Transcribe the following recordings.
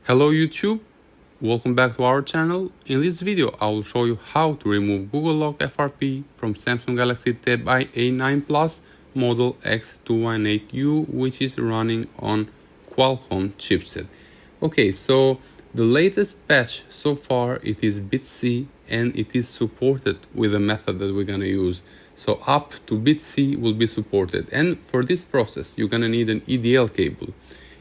Hello YouTube, welcome back to our channel. In this video I will show you how to remove Google Lock FRP from Samsung Galaxy Tab A9 Plus model X218U, which is running on Qualcomm chipset. Okay, so the latest patch so far, it is bit C and it is supported with the method that we're gonna use. So up to bit C will be supported, and for this process you're gonna need an EDL cable.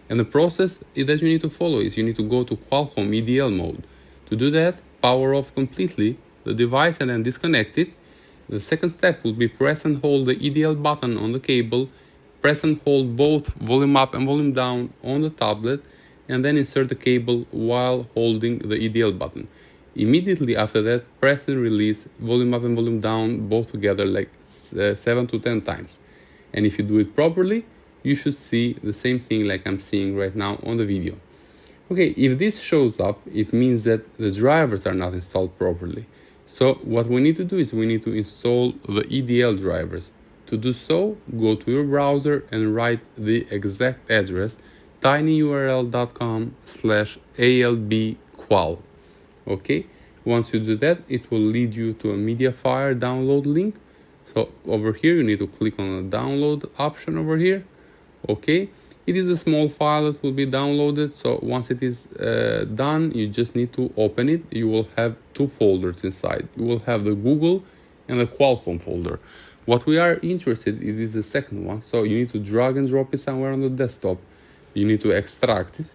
And the process that you need to follow is you need to go to Qualcomm EDL mode. To do that, power off completely the device and then disconnect it. The second step will be press and hold the EDL button on the cable, press and hold both volume up and volume down on the tablet, and then insert the cable while holding the EDL button. Immediately after that, press and release volume up and volume down both together like 7 to 10 times. And if you do it properly, you should see the same thing like I'm seeing right now on the video. Okay, if this shows up, it means that the drivers are not installed properly. So what we need to do is we need to install the EDL drivers. To do so, go to your browser and write the exact address tinyurl.com/albqual. Okay, once you do that, it will lead you to a Mediafire download link. So over here you need to click on the download option over here. Okay, it is a small file that will be downloaded, so once it is done, you just need to open it. You will have two folders inside. You will have the Google and the Qualcomm folder. What we are interested in is the second one, so you need to drag and drop it somewhere on the desktop. You need to extract it.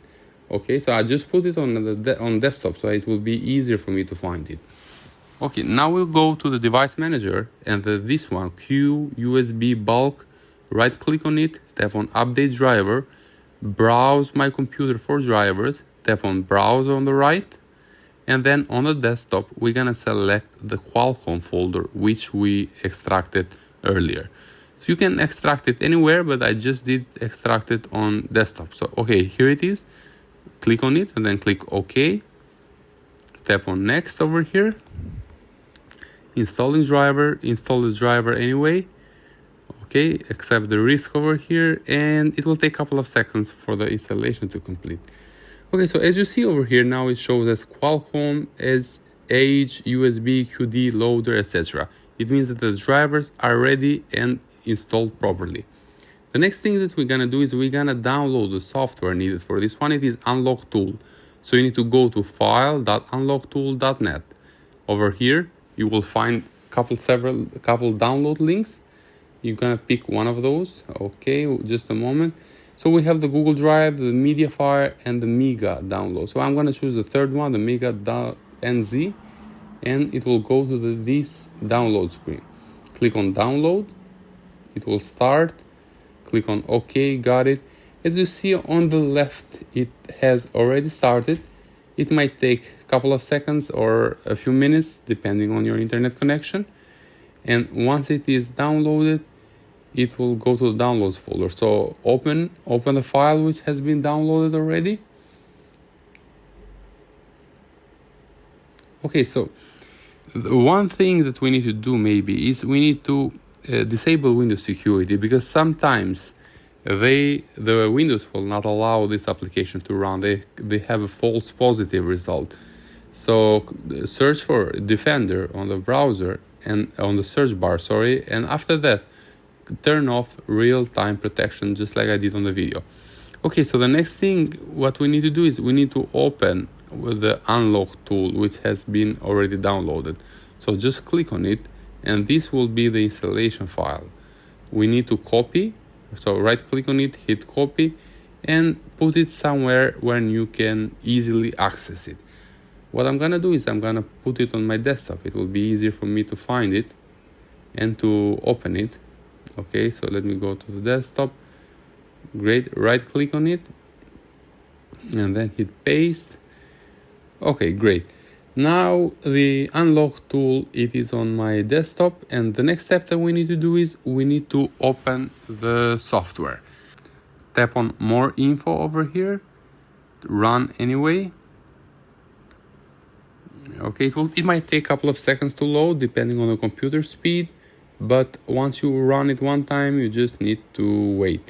Okay, so I just put it on desktop, so it will be easier for me to find it. Okay, now we'll go to the device manager and this one, Q USB bulk. Right click on it, tap on update driver, browse my computer for drivers, tap on browse on the right, and then on the desktop we're gonna select the Qualcomm folder which we extracted earlier. So you can extract it anywhere, but I just did extract it on desktop. So okay, here it is. Click on it and then click OK. Tap on next over here. Installing driver, install the driver anyway. Okay, accept the risk over here, and it will take a couple of seconds for the installation to complete. Okay, so as you see over here, now it shows as Qualcomm as Edge, USB, QD, loader, etc. It means that the drivers are ready and installed properly. The next thing that we're gonna do is we're gonna download the software needed for this one. It is Unlocktool. So you need to go to file.unlocktool.net. Over here, you will find a couple download links. You're gonna pick one of those. Okay, just a moment. So we have the Google Drive, the Mediafire, and the Mega download. So I'm gonna choose the third one, the Mega.nz, and it will go to this download screen. Click on download. It will start. Click on OK, got it. As you see on the left, it has already started. It might take a couple of seconds or a few minutes, depending on your internet connection. And once it is downloaded, it will go to the downloads folder. So open the file which has been downloaded already. Okay, so the one thing that we need to do maybe is we need to disable Windows security, because sometimes the Windows will not allow this application to run. They have a false positive result. So search for Defender on the browser and on the search bar, and after that turn off real-time protection, just like I did on the video. Okay, so the next thing what we need to do is we need to open with the Unlocktool, which has been already downloaded. So just click on it, and this will be the installation file. We need to copy, so right click on it, hit copy, and put it somewhere where you can easily access it. What I'm gonna do is I'm gonna put it on my desktop. It will be easier for me to find it and to open it. Okay, so let me go to the desktop. Great, right click on it and then hit paste. Okay, great. Now the unlock tool, it is on my desktop, and the next step that we need to do is we need to open the software. Tap on more info over here, run anyway. Okay, it might take a couple of seconds to load depending on the computer speed, but once you run it one time, you just need to wait.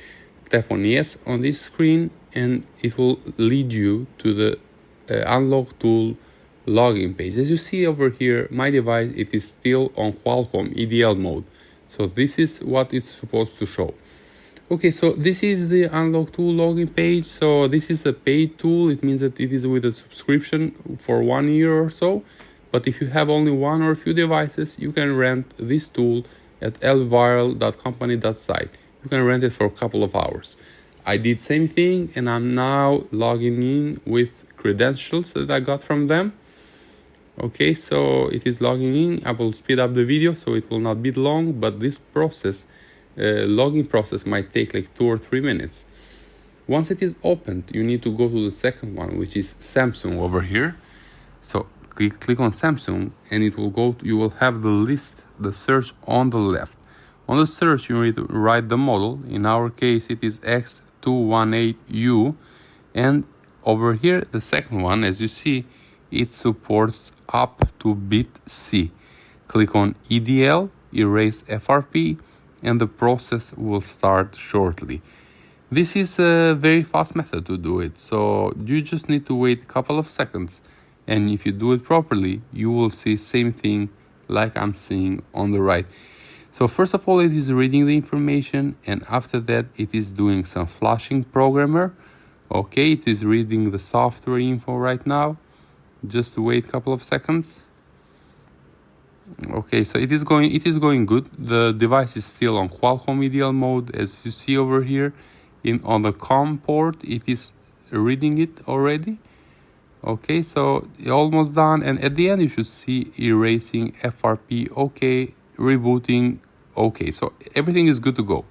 Tap on yes on this screen and it will lead you to the Unlocktool login page. As you see over here, my device, it is still on Qualcomm EDL mode. So this is what it's supposed to show. Okay, so this is the Unlocktool login page. So this is a paid tool. It means that it is with a subscription for 1 year or so. But if you have only one or a few devices, you can rent this tool at lviral.company.site. You can rent it for a couple of hours. I did same thing, and I'm now logging in with credentials that I got from them. Okay, so it is logging in. I will speed up the video so it will not be long, but this process, login process, might take like 2 or 3 minutes. Once it is opened, you need to go to the second one, which is Samsung over here. So click on Samsung, and it will go. You will have the list, the search on the left. On the search, you need to write the model. In our case, it is X218U, and over here, the second one, as you see, it supports up to bit C. Click on EDL, erase FRP, and the process will start shortly. This is a very fast method to do it, so you just need to wait a couple of seconds, and if you do it properly, you will see same thing like I'm seeing on the right. So first of all, it is reading the information, and after that, it is doing some flashing programmer. Okay, it is reading the software info right now. Just wait a couple of seconds. Okay, so it is going good. The device is still on Qualcomm EDL mode, as you see over here. On the COM port, it is reading it already. Okay, so almost done, and at the end you should see erasing FRP. Okay, rebooting. Okay, so everything is good to go.